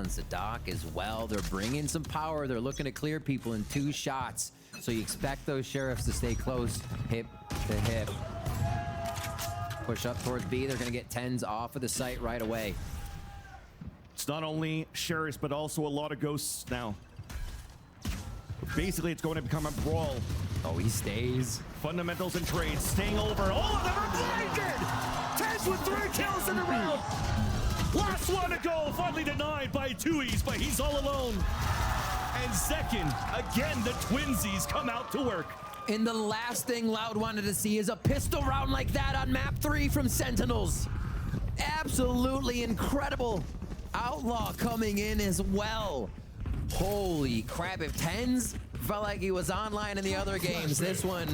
on Sadak as well. They're bringing some power. They're looking to clear people in 2 shots. So you expect those sheriffs to stay close, hip to hip. Push up towards B. They're going to get 10s off of the site right away. It's not only sheriffs, but also a lot of ghosts now. Basically, it's going to become a brawl. Oh, he stays. Fundamentals and trades staying over. All of them are blinded! 10s with 3 kills in the round. Last one to go, finally denied by Tui's, but he's all alone. And second, again, the twinsies come out to work. And the last thing Loud wanted to see is a pistol round like that on map 3 from Sentinels. Absolutely incredible. Outlaw coming in as well. Holy crap, if 10s felt like he was online in the other games, this one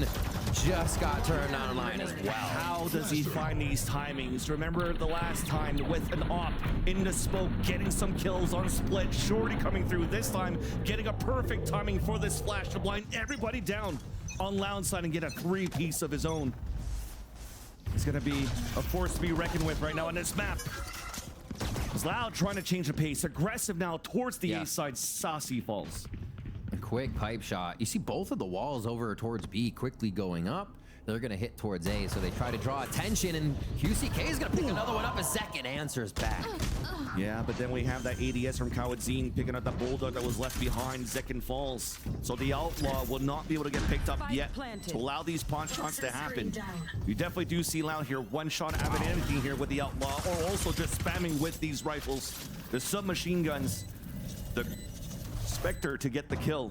just got turned online as well. How does he find these timings? Remember the last time with an op in the smoke, getting some kills on split, Shorty coming through. This time, getting a perfect timing for this flash to blind everybody down on Loud side and get a 3-piece of his own. He's gonna be a force to be reckoned with right now on this map. Loud trying to change the pace, aggressive now towards the A side. Saucy falls. A quick pipe shot. You see both of the walls over towards B quickly going up. They're going to hit towards A, so they try to draw attention, and QCK is going to pick another one up as Second answers back. Yeah, but then we have that ADS from Kawadzine picking up the bulldog that was left behind. Zekin falls. So the Outlaw will not be able to get picked up yet to allow these pawn shots to happen. You definitely do see Loud here, one shot having anything here with the Outlaw, or also just spamming with these rifles. The submachine guns, the Spectre to get the kill.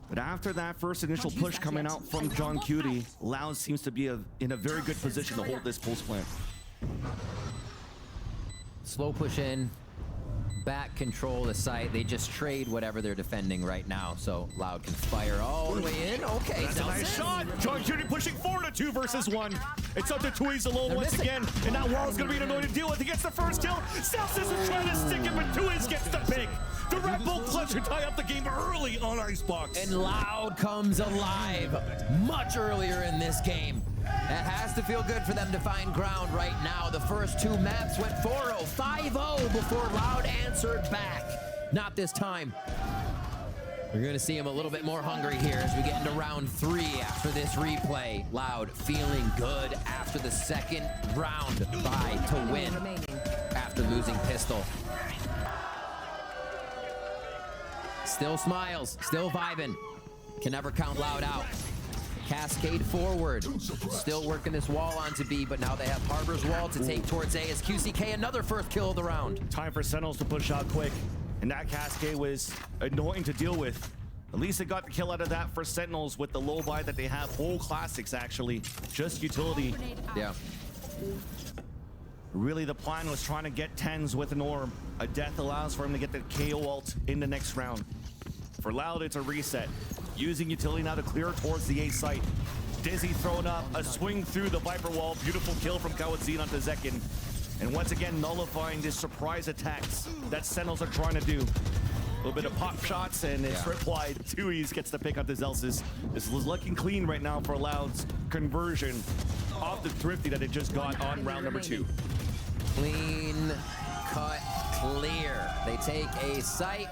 But after that first initial push coming out from John Cutie, Loud seems to be in a very good position to hold this post plant. Slow push in, back control the site. They just trade whatever they're defending right now, so Loud can fire all the way in. Okay, that's a nice shot. John Cutie pushing forward to 2 versus 1. It's up to Tui's alone once again, and that wall's gonna be an annoying to deal with. He gets the first kill. Celsius is trying to stick it, but Tui's gets the pick. The Red Bull clutch to tie up the game early on ICEBOX. And Loud comes alive much earlier in this game. It has to feel good for them to find ground right now. The first 2 maps went 4-0, 5-0 before Loud answered back. Not this time. We're going to see him a little bit more hungry here as we get into round 3 after this replay. Loud feeling good after the second round bye to win after losing pistol. Still smiles, still vibing. Can never count Loud out. Cascade forward. Still working this wall onto B, but now they have Harbor's wall to take towards A as QCK, another first kill of the round. Time for Sentinels to push out quick. And that Cascade was annoying to deal with. At least they got the kill out of that for Sentinels with the low buy that they have. Whole classics, actually. Just utility. Yeah. Really, the plan was trying to get 10s with an orb. A death allows for him to get the KO ult in the next round. For Loud, it's a reset. Using utility now to clear towards the A site. Dizzy thrown up, a swing through the Viper wall. Beautiful kill from Kawadzine onto Zekin. And once again, nullifying the surprise attacks that Sentinels are trying to do. A little bit of pop shots, and it's replied. Tui's gets the pick on the Zelsis. This is looking clean right now for Loud's conversion off the Thrifty that it just got on round number 2. Clean cut, clear. They take a site.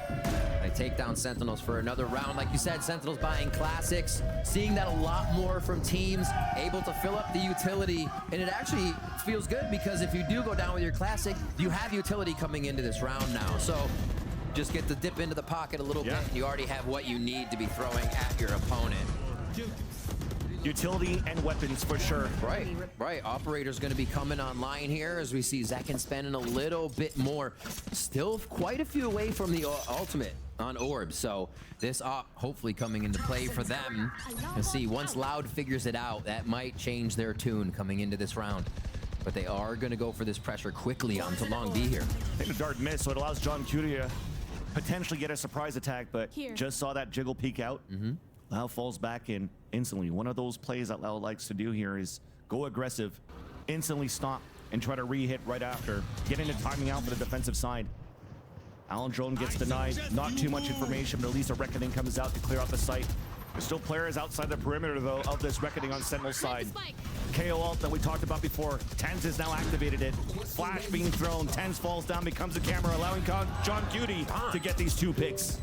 They take down Sentinels for another round. Like you said, Sentinels buying classics. Seeing that a lot more from teams, able to fill up the utility. And it actually feels good because if you do go down with your classic, you have utility coming into this round now. So just get to dip into the pocket a little bit, and you already have what you need to be throwing at your opponent. Utility and weapons for sure. Right. Operator's going to be coming online here as we see Zekin spending a little bit more. Still quite a few away from the ultimate on Orb. So this op hopefully coming into play for them. And see, once Loud figures it out, that might change their tune coming into this round. But they are going to go for this pressure quickly onto Long B here. I think the dart missed, so it allows John Cutie to potentially get a surprise attack, but just saw that jiggle peek out. Loud falls back in instantly. One of those plays that Loud likes to do here is go aggressive, instantly stop, and try to re-hit right after, getting the timing out for the defensive side. Alan Drone gets denied. Not too much information, but at least a reckoning comes out to clear out the site. There's still players outside the perimeter, though, of this Reckoning on Sentinel's side. KO ult that we talked about before. TenZ has now activated it. Flash being thrown. TenZ falls down, becomes a camera, allowing John Cutie to get these 2 picks.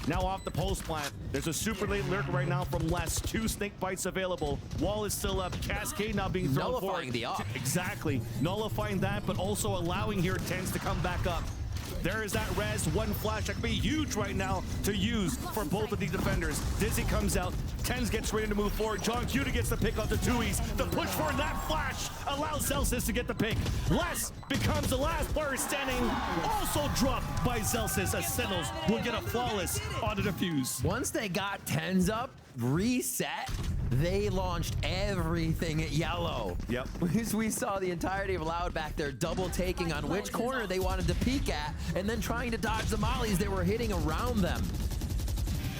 Now off the post plant. There's a super late lurk right now from Les. 2 snake bites available. Wall is still up. Cascade now being thrown forward. Nullifying the op. Exactly. Nullifying that, but also allowing here TenZ to come back up. There is that res, 1 flash that could be huge right now to use for both of these defenders. Dizzy comes out, TenZ gets ready to move forward. John Cutie gets the pick on the 2Es. The push for that flash allows Zelsis to get the pick. Les becomes the last player standing, also dropped by Zelsis as Sentinels will get a flawless on the defuse. Once they got TenZ up, reset, they launched everything at yellow. Yep. We saw the entirety of Loud back there double taking on which corner they wanted to peek at and then trying to dodge the mollies they were hitting around them.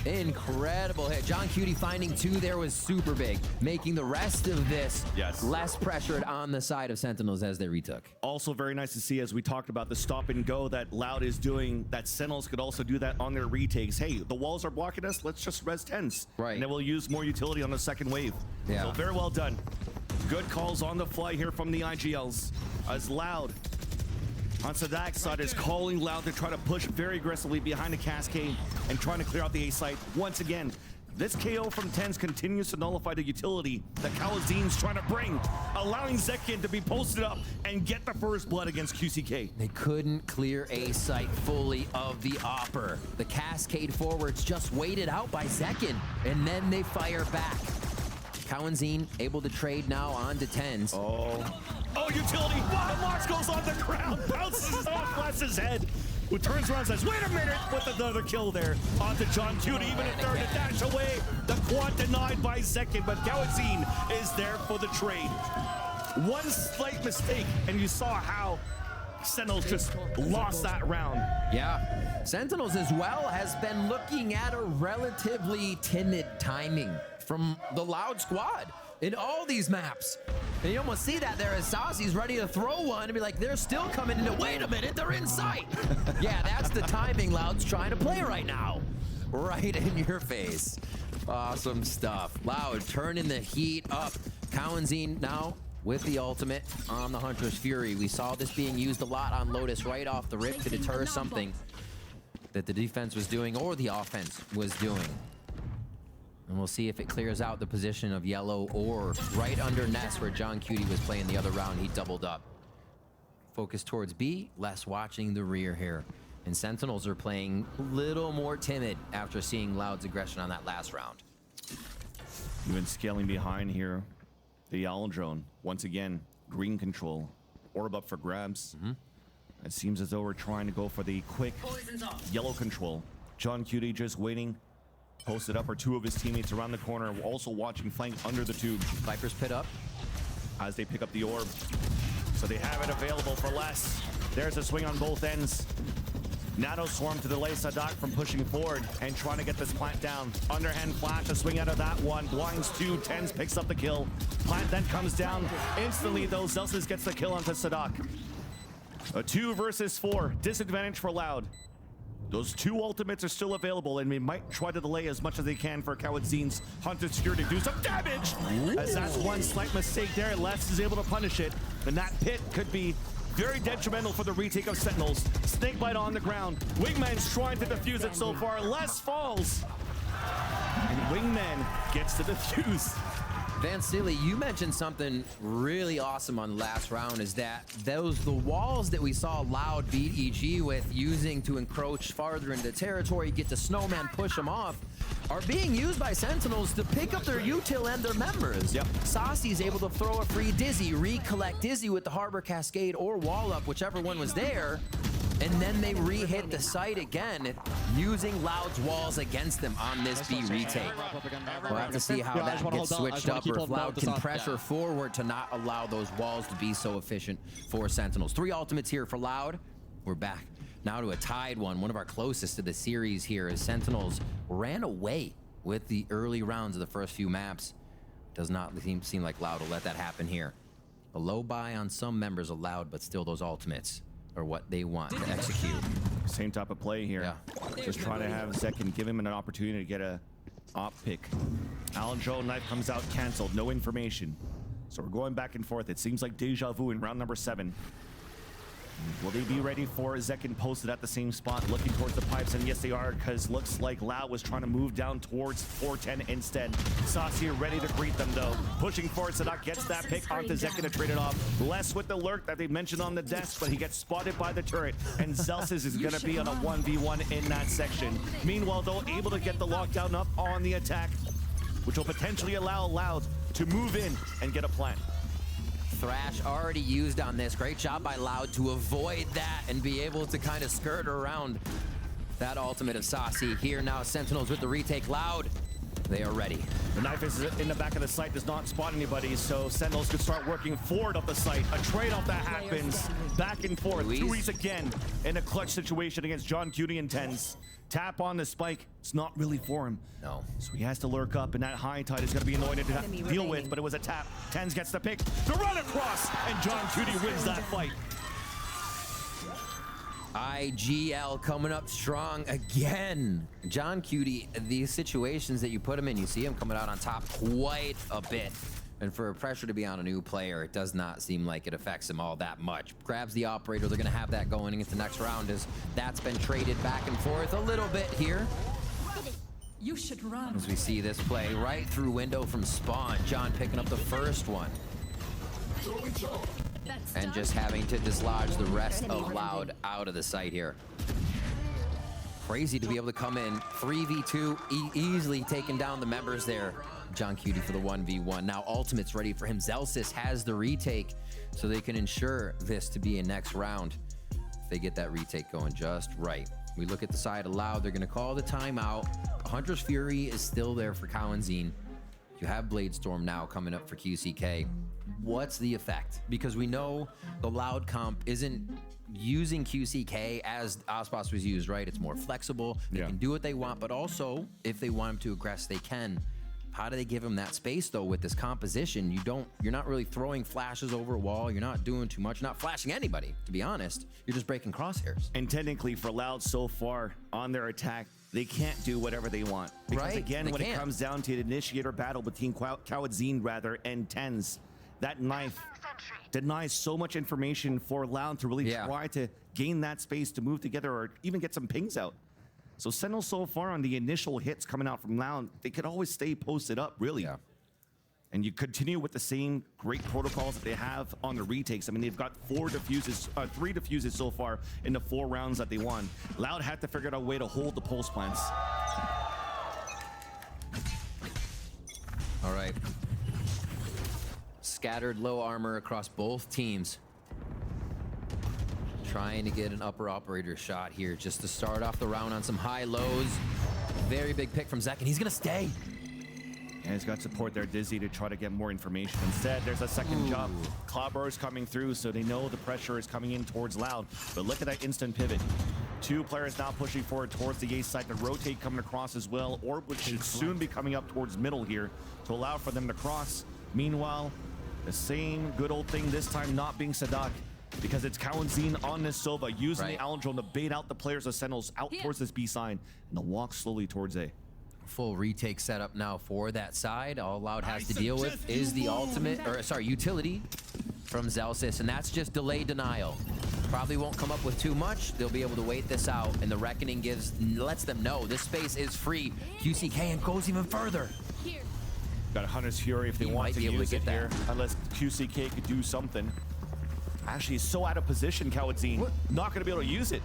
Incredible hit. John Cutie finding 2 there was super big, making the rest of this less pressured on the side of Sentinels as they retook. Also very nice to see, as we talked about, the stop and go that Loud is doing, that Sentinels could also do that on their retakes. Hey, the walls are blocking us, let's just res TenZ. Right. And then we'll use more utility on the second wave. Yeah. So very well done. Good calls on the fly here from the IGLs. As Loud on Sadak's side is calling Loud to try to push very aggressively behind the Cascade and trying to clear out the A site. Once again, this KO from TenZ continues to nullify the utility that Kalazin's trying to bring, allowing Zekin to be posted up and get the first blood against QCK. They couldn't clear A site fully of the Opper. The Cascade forwards just waited out by Zekin, and then they fire back. Kalazin's able to trade now on to TenZ. Oh, utility! The launch goes on the ground, bounces off Les's head, who turns around and says, wait a minute, with another kill there. Onto John Cutie, even a third to dash away. The quad denied by Zekin, but Kalazin's is there for the trade. One slight mistake, and you saw how Sentinels just lost that round. Yeah, Sentinels as well has been looking at a relatively timid timing from the Loud squad in all these maps. And you almost see that there as Saucy's ready to throw one and be like, they're still coming into, wait a minute, they're in sight. Yeah, that's the timing Loud's trying to play right now. Right in your face. Awesome stuff. Loud turning the heat up. Kalazin's now with the ultimate on the Hunter's Fury. We saw this being used a lot on Lotus right off the rip to deter something that the defense was doing or the offense was doing. And we'll see if it clears out the position of yellow or right under Ness where John Cutie was playing the other round. He doubled up. Focus towards B, less watching the rear here. And Sentinels are playing a little more timid after seeing Loud's aggression on that last round. Even scaling behind here, the Owl Drone. Once again, green control. Orb up for grabs. It seems as though we're trying to go for the quick yellow control. John Cutie just waiting. Posted up are 2 of his teammates around the corner, also watching flank under the tube. Viper's pit up. As they pick up the orb. So they have it available for less. There's a swing on both ends. Nano Swarm to delay Sadak from pushing forward and trying to get this plant down. Underhand flash, a swing out of that one. Blinds 2, TenZ picks up the kill. Plant then comes down. Instantly though, Zelsis gets the kill onto Sadak. A 2 versus 4, disadvantage for Loud. Those 2 ultimates are still available, and they might try to delay as much as they can for Kalazin's Hunter's Fury to do some damage. As that's one slight mistake there, Les is able to punish it. And that pit could be very detrimental for the retake of Sentinels. Snakebite on the ground. Wingman's trying to defuse it so far. Les falls. And Wingman gets to defuse. Van Silly, you mentioned something really awesome on the last round, is that the walls that we saw Loud beat EG with, using to encroach farther into the territory, get the Snowman, push them off, are being used by Sentinels to pick up their util and their members. Yep. Saucy's able to throw a free Dizzy, recollect Dizzy with the Harbor Cascade or Wall Up, whichever one was there, and then they re-hit the site again, using Loud's walls against them on this B retake. We'll have to see how that gets switched up, or if Loud can pressure forward to not allow those walls to be so efficient for Sentinels. 3 ultimates here for Loud. We're back now to a tied one of our closest to the series here, as Sentinels ran away with the early rounds of the first few maps. Does not seem like Loud will let that happen here. A low buy on some members of Loud, but still those ultimates are what they want to execute. Same type of play here. Yeah. Just trying to have Zekin give him an opportunity to get a Op pick. Alejandro knife comes out canceled. No information. So we're going back and forth. It seems like deja vu in round number 7. Will they be ready for Zekin posted at the same spot, looking towards the pipes? And yes, they are, because looks like Lao was trying to move down towards 410 instead. Saucy ready to greet them, though. Pushing forward, Sadak gets that pick onto Zekin to trade it off. Less with the lurk that they mentioned on the desk, but he gets spotted by the turret, and Zelsis is going to be on a 1v1 in that section. Meanwhile, though, able to get the lockdown up on the attack, which will potentially allow Loud to move in and get a plant. Thrash already used on this. Great job by Loud to avoid that and be able to kind of skirt around that ultimate of Saucy. Here now, Sentinels with the retake. Loud, they are ready. The knife is in the back of the site, does not spot anybody, so Sentinels could start working forward up the site. A trade-off that happens back and forth. Tui's again in a clutch situation against John Cutie and Tens. Tap on the spike. It's not really for him. No. So he has to lurk up, and that high tide is going to be annoying to deal with, but it was a tap. Tens gets the pick. The run across, and John Cutie wins that fight. IGL coming up strong again. John Cutie, these situations that you put him in, you see him coming out on top quite a bit. And for pressure to be on a new player, it does not seem like it affects him all that much. Grabs the operator, they're gonna have that going into the next round as that's been traded back and forth a little bit here. You should run. As we see this play right through window from spawn. John picking up the first one. And just having to dislodge the rest of Loud out of the site here. Crazy to be able to come in 3v2, easily taking down the members there. John Cutie for the 1v1. Now Ultimate's ready for him. Zelsis has the retake, so they can ensure this to be a next round if they get that retake going just right. We look at the side of Loud. They're going to call the timeout. Hunter's Fury is still there for Cowanzine. You have Bladestorm now coming up for QCK. What's the effect? Because we know the Loud comp isn't using QCK as ICEBOX was used, right? It's more flexible. They can do what they want, but also if they want them to aggress, they can. How do they give him that space though with this composition? You're not really throwing flashes over a wall. You're not doing too much. You're not flashing anybody, to be honest. You're just breaking crosshairs. And technically for Loud so far on their attack, they can't do whatever they want. Because again, when it comes down to the initiator battle between Cowanzine and Tens, that knife denies so much information for Loud to really try to gain that space to move together or even get some pings out. So Sentinel so far on the initial hits coming out from Loud, they could always stay posted up, really. Yeah. And you continue with the same great protocols that they have on the retakes. I mean, they've got 3 defuses so far in the 4 rounds that they won. Loud had to figure out a way to hold the pulse plants. All right. Scattered low armor across both teams. Trying to get an upper operator shot here just to start off the round on some high lows. Very big pick from Zekin. He's gonna stay. And he's got support there, Dizzy, to try to get more information. Instead, there's a second jump. Cloudburst is coming through, so they know the pressure is coming in towards Loud. But look at that instant pivot. 2 players now pushing forward towards the A side. The rotate coming across as well. Orb, which should soon be coming up towards middle here to allow for them to cross. Meanwhile, the same good old thing, this time not being Sadak, because it's Cowanzine on this Sova, using the Alendrone to bait out the players of Sentinels out towards this B side, and they'll walk slowly towards A. Full retake setup now for that side. All Loud has to deal with is the utility from Zelsis, and that's just delay denial. Probably won't come up with too much. They'll be able to wait this out, and the Reckoning lets them know this space is free. QCK and goes even further. Got a Hunter's Fury if they want to use it here, unless QCK could do something. Actually, he's so out of position, Cowanzine. Not going to be able to use it.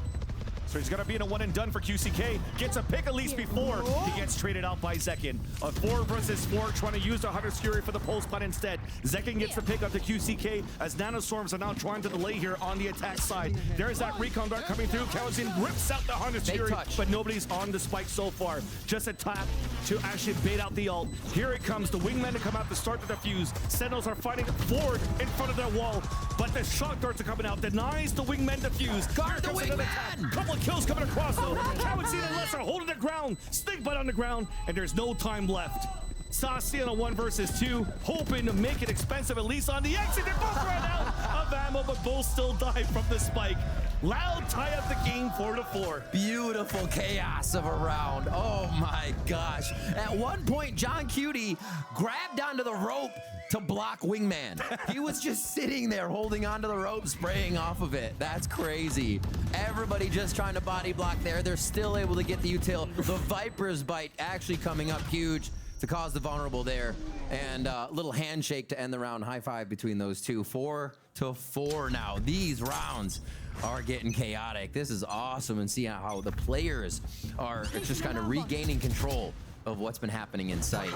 So he's going to be in a one and done for QCK. Gets a pick at least before he gets traded out by Zekin. A 4 versus 4, trying to use the Hunter's Fury for the pulse plant instead. Zekin gets the pick up to QCK as Nanostorms are now trying to delay here on the attack side. There's that recon dart coming through. Cowanzine rips out the Hunter's Fury, but nobody's on the spike so far. Just a tap to actually bait out the ult. Here it comes, the wingmen to come out to start the defuse. Sentinels are fighting forward in front of their wall, but the shock darts are coming out, denies the wingmen defuse. Guard the wingman! Couple of kills coming across though. Cowanzine and Lesser holding the ground, snake bite on the ground, and there's no time left. Saucy on a 1 versus 2, hoping to make it expensive at least on the exit. They both ran out of ammo, but both still die from the spike. Loud tie up the game 4-4. Beautiful chaos of a round. Oh my gosh. At one point, John Cutie grabbed onto the rope to block Wingman. He was just sitting there holding onto the rope, spraying off of it. That's crazy. Everybody just trying to body block there. They're still able to get the util. The Viper's Bite actually coming up huge to cause the vulnerable there. And a little handshake to end the round. High five between those two. 4-4 now. These rounds are getting chaotic. This is awesome, and see how the players are just kind of regaining control of what's been happening in sight.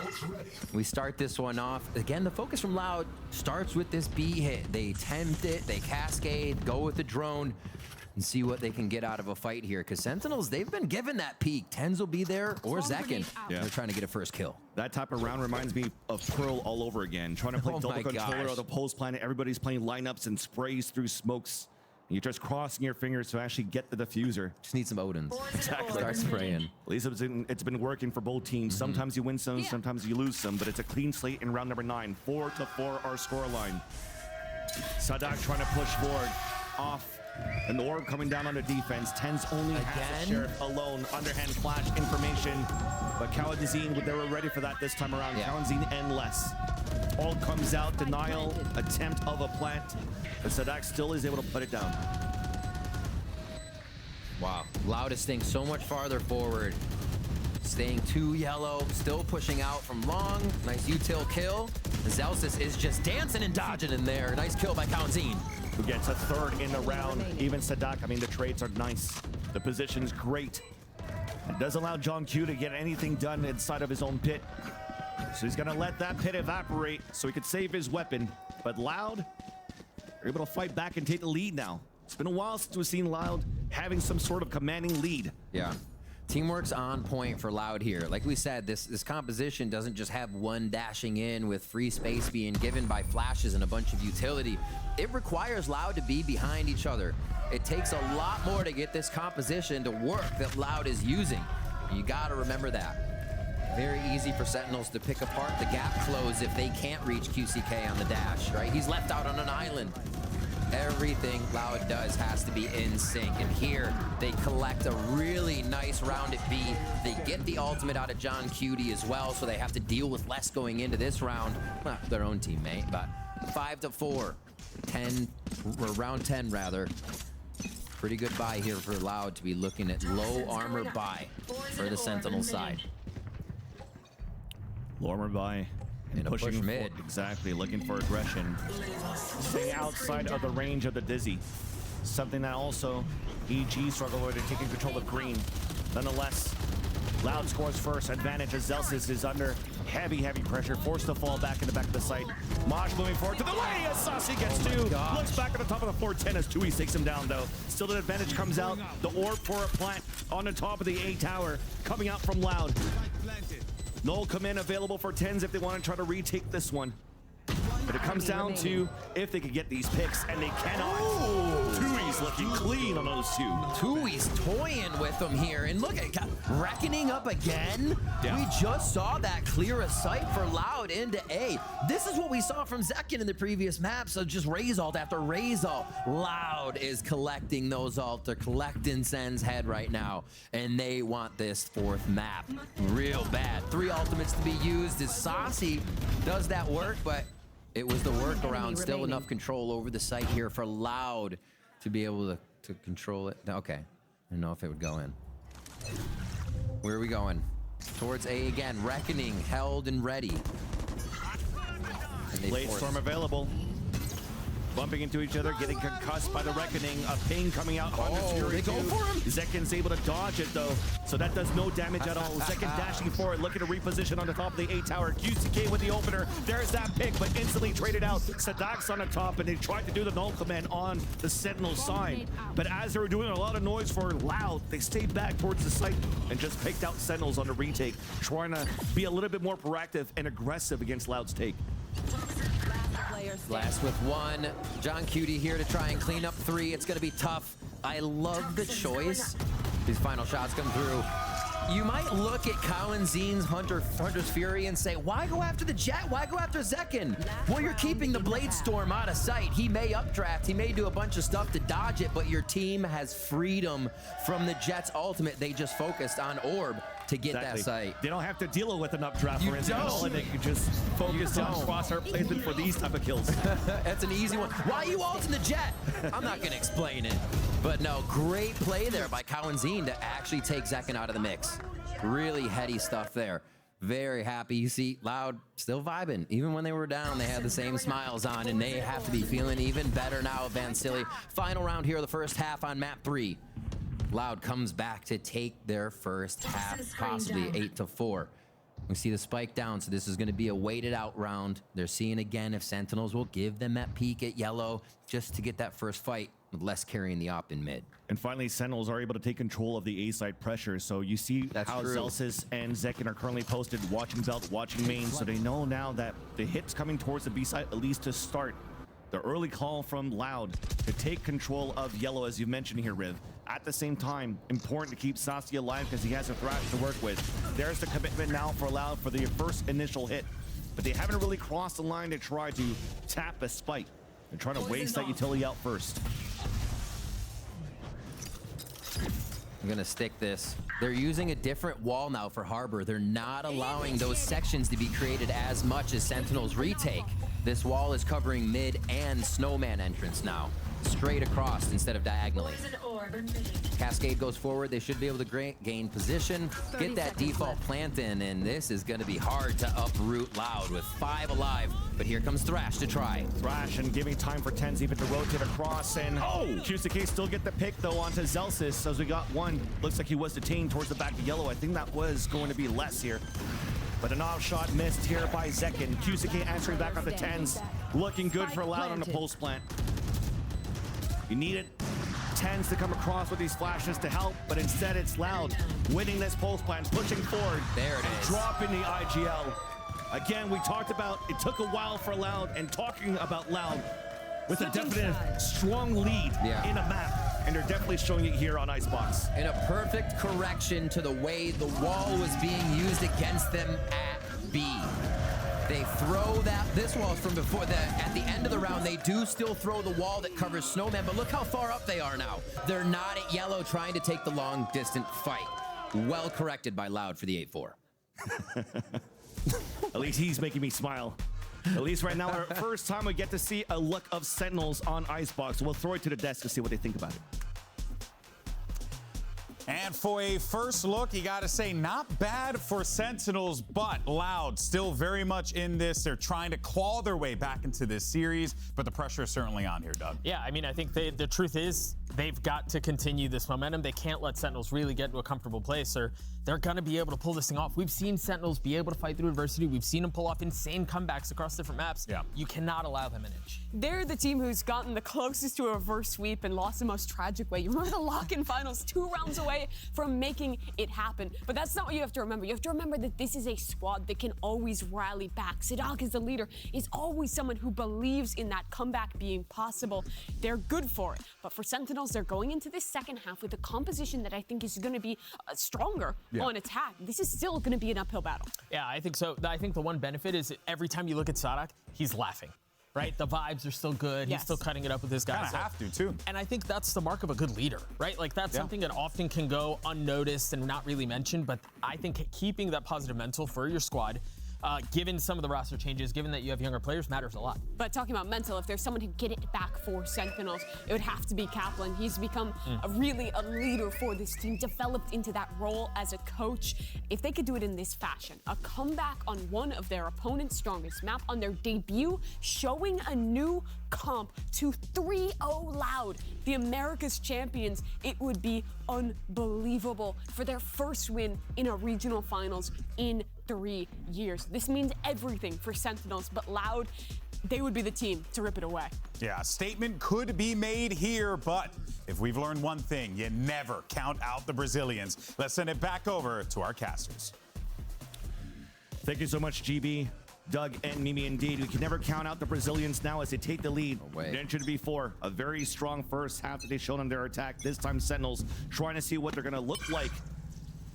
We start this one off. Again, the focus from Loud starts with this B hit. They tempt it, they cascade, go with the drone, and see what they can get out of a fight here. Because Sentinels, they've been given that peek. Tens will be there, or Zekin. Yeah. They're trying to get a first kill. That type of round reminds me of Pearl all over again. Trying to play Oh double my controller gosh. of the Pulse Planet. Everybody's playing lineups and sprays through smokes. You're just crossing your fingers to actually get the diffuser. Just need some Odins. Exactly. Start spraying. At least it's been working for both teams. Sometimes you win some, sometimes you lose some, but it's a clean slate in round number 9. 4-4 our scoreline. Sadak trying to push forward off. An orb coming down on the defense. Tens only has the Sheriff alone. Underhand flash information. But Kaladin, they were ready for that this time around. Yeah. Kaladin and less. All comes out. Denial. Attempt of a plant. But Sadak still is able to put it down. Wow. Loud is staying so much farther forward. Staying too yellow. Still pushing out from long. Nice util kill. Zelsis is just dancing and dodging in there. Nice kill by Kaladin. Who gets a third in the round. Even Sadak, I mean, the trades are nice. The position's great. It doesn't allow John Q to get anything done inside of his own pit. So he's gonna let that pit evaporate so he could save his weapon. But Loud are able to fight back and take the lead now. It's been a while since we've seen Loud having some sort of commanding lead. Yeah. Teamwork's on point for Loud here. Like we said, this composition doesn't just have one dashing in with free space being given by flashes and a bunch of utility. It requires Loud to be behind each other. It takes a lot more to get this composition to work that Loud is using. You gotta remember that. Very easy for Sentinels to pick apart the gap close if they can't reach QCK on the dash, right? He's left out on an island. Everything Loud does has to be in sync, and here they collect a really nice round at B. They get the ultimate out of John Cutie as well, so they have to deal with less going into this round. Not their own teammate, but 5-4, 10, or round 10 rather. Pretty good buy here for Loud to be looking at low armor buy for the Sentinel side. Low armor buy. And a push mid. Exactly, looking for aggression. Staying outside of the range of the Dizzy. Something that also EG struggled with, taking control of green. Nonetheless, Loud scores first. Advantage as Zelsis is under heavy pressure, forced to fall back in the back of the site. Maj moving forward to the lane as Saucy gets two. Looks back at the top of the floor. 10 as Tui takes him down though. Still the advantage comes out. The orb for a plant on the top of the A tower coming out from Loud. Null command available for Tens if they want to try to retake this one. But it comes down to if they can get these picks, and they cannot. Tui's looking clean on those two. Tui's toying with them here, and look at Reckoning up again. Yeah. We just saw that clear a sight for Loud into A. This is what we saw from Zekin in the previous map, so just raise ult after raise ult. Loud is collecting those ult. They're collecting Sen's head right now, and they want this fourth map real bad. 3 ultimates to be used as Saucy does that work, but it was the workaround. Still enough control over the site here for Loud to be able to control it. Okay, I didn't know if it would go in. Where are we going? Towards A again. Reckoning held and ready. And Blade Storm available. Bumping into each other, getting concussed by the Reckoning. A ping coming out on the Fury. They go for him. Zekin's able to dodge it though, so that does no damage at all. Zekin dashing forward, looking to reposition on the top of the A tower. QCK with the opener. There's that pick, but instantly traded out. Sadak's on the top, and they tried to do the null command on the Sentinel side. But as they were doing a lot of noise for Loud, they stayed back towards the site and just picked out Sentinels on the retake, trying to be a little bit more proactive and aggressive against Loud's take. Last with 1. John Cutie here to try and clean up 3. It's going to be tough. I love the choice. These final shots come through. You might look at Cowanzine's Hunter's Fury and say, why go after the Jet? Why go after Zekin? Well, you're keeping the Blade Storm out of sight. He may updraft, he may do a bunch of stuff to dodge it, but your team has freedom from the Jet's ultimate. They just focused on Orb to get that sight. They don't have to deal with an updraft, for instance, at all, and they can just focus on crosshair placement for these type of kills. That's an easy one. Why are you ulting the Jet? I'm not going to explain it. But no, great play there by Cowanzine to actually take Zekin out of the mix. Really heady stuff there. Very happy. You see Loud still vibing. Even when they were down, they had the same smiles on, and they have to be feeling even better now, Vansili. Final round here of the first half on map 3. Loud comes back to take their first half, possibly 8-4. We see the spike down, so this is going to be a weighted out round. They're seeing again if Sentinels will give them that peek at yellow just to get that first fight with less carrying the op in mid. And finally, Sentinels are able to take control of the A-side pressure. So you see how Zelsis and Zekin are currently posted, watching belt, watching main. So they know now that the hit's coming towards the B side, at least to start. The early call from Loud to take control of yellow, as you mentioned here, Riv. At the same time, important to keep Sasi alive because he has a Thrash to work with. There's the commitment now for Loud for the first initial hit. But they haven't really crossed the line to try to tap a spike. They're trying to waste that utility out first. I'm gonna stick this. They're using a different wall now for Harbor. They're not allowing those sections to be created as much as Sentinels retake. This wall is covering mid and Snowman entrance now. Straight across instead of diagonally. Cascade goes forward. They should be able to gain position, get that default plant in, and this is going to be hard to uproot Loud with 5 alive. But here comes Thrash to try. Thrash and giving time for Tenz even to rotate across, and QCK still get the pick though onto Zelsis as we got one. Looks like he was detained towards the back of yellow. I think that was going to be less here. But an off shot missed here by Zekin. QCK answering back on the Tenz. Looking good for Loud on the post plant. You needed Tenz to come across with these flashes to help, but instead it's Loud winning this post plant, pushing forward. There it is. Dropping the IGL. Again, we talked about it took a while for Loud, and talking about Loud with a definite strong lead in a map. And they're definitely showing it here on ICEBOX. In a perfect correction to the way the wall was being used against them at B. They throw this wall from before that. At the end of the round, they do still throw the wall that covers Snowman, but look how far up they are now. They're not at yellow trying to take the long distant fight. Well corrected by Loud for the 8-4. At least he's making me smile. At least right now, our first time we get to see a look of Sentinels on ICEBOX. We'll throw it to the desk to see what they think about it. And for a first look, you got to say, not bad for Sentinels, but Loud still very much in this. They're trying to claw their way back into this series, but the pressure is certainly on here, Doug. Yeah, I mean, I think the truth is they've got to continue this momentum. They can't let Sentinels really get into a comfortable place, or they're going to be able to pull this thing off. We've seen Sentinels be able to fight through adversity. We've seen them pull off insane comebacks across different maps. Yeah. You cannot allow them an inch. They're the team who's gotten the closest to a reverse sweep and lost the most tragic way. You remember the lock-in finals 2 rounds away from making it happen. But that's not what you have to remember. You have to remember that this is a squad that can always rally back. Sadak is the leader, is always someone who believes in that comeback being possible. They're good for it. But for Sentinels, they're going into this second half with a composition that I think is going to be stronger on attack. This is still going to be an uphill battle. Yeah, I think so. I think the one benefit is every time you look at Sadak, he's laughing. Right? The vibes are still good. Yes. He's still cutting it up with his guys. Kind of have to, too. And I think that's the mark of a good leader, right? Like, that's something that often can go unnoticed and not really mentioned, but I think keeping that positive mental for your squad, given some of the roster changes, given that you have younger players, matters a lot. But talking about mental, if there's someone who get it back for Sentinels, it would have to be Kaplan. He's become a leader for this team, developed into that role as a coach. If they could do it in this fashion, a comeback on one of their opponent's strongest map on their debut, showing a new comp to 3-0 Loud, the America's champions, it would be unbelievable for their first win in a regional finals in 3 years. This means everything for Sentinels, but Loud, they would be the team to rip it away. Yeah, a statement could be made here, but if we've learned one thing, you never count out the Brazilians. Let's send it back over to our casters. Thank you so much, GB, Doug, and Mimi. Indeed, we can never count out the Brazilians now as they take the lead. Mentioned before, a very strong first half that they've shown on their attack. This time, Sentinels trying to see what they're going to look like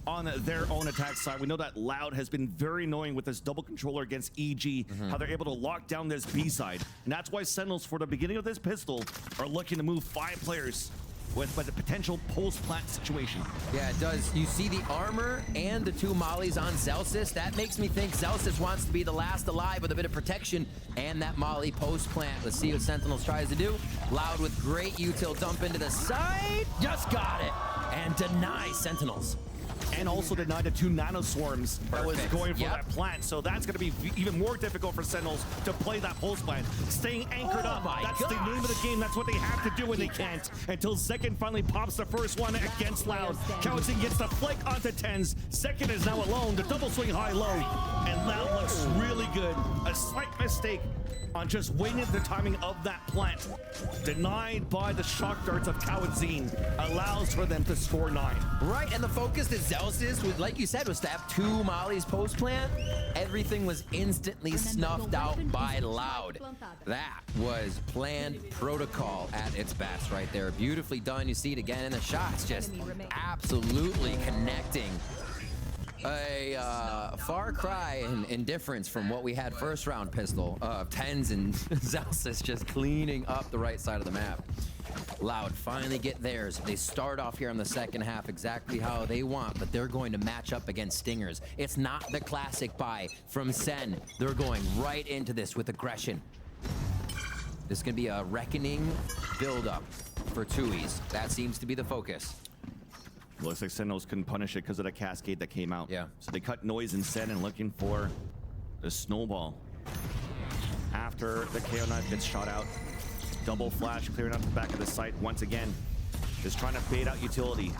on their own attack side. We know that Loud has been very annoying with this double controller against EG, how they're able to lock down this B side. And that's why Sentinels, for the beginning of this pistol, are looking to move 5 players with a potential post-plant situation. Yeah, it does. You see the armor and the 2 mollies on Zelsis. That makes me think Zelsis wants to be the last alive with a bit of protection and that molly post-plant. Let's see what Sentinels tries to do. Loud with great util dump into the side. Just got it. And deny Sentinels. And also deny the 2 nano swarms that was going for that plant. So that's going to be even more difficult for Sentinels to play that post plant. Staying anchored up. That's the name of the game. That's what they have to do, and they can't. Until Second finally pops the first one against Loud. Counting gets the flick onto Tens. Second is now alone. The double swing high-low. And Loud looks really good. A slight mistake on just waiting the timing of that plant. Denied by the shock darts of Kawadzin, allows for them to score 9. Right, and the focus that Zelsis, like you said, was to have 2 mollies post-plant. Everything was instantly snuffed out by Loud. That was planned protocol at its best right there. Beautifully done. You see it again in the shots, just absolutely connecting. A far cry in difference from what we had first round pistol. Tens and Zelsis just cleaning up the right side of the map. Loud finally get theirs. They start off here in the second half exactly how they want, but they're going to match up against Stingers. It's not the classic buy from SEN. They're going right into this with aggression. This is going to be a reckoning build-up for Tui's. That seems to be the focus. Looks like Sentinels couldn't punish it because of the cascade that came out. Yeah. So they cut noise instead and looking for the snowball. After the KO knife gets shot out, double flash clearing up the back of the site once again. Just trying to bait out utility.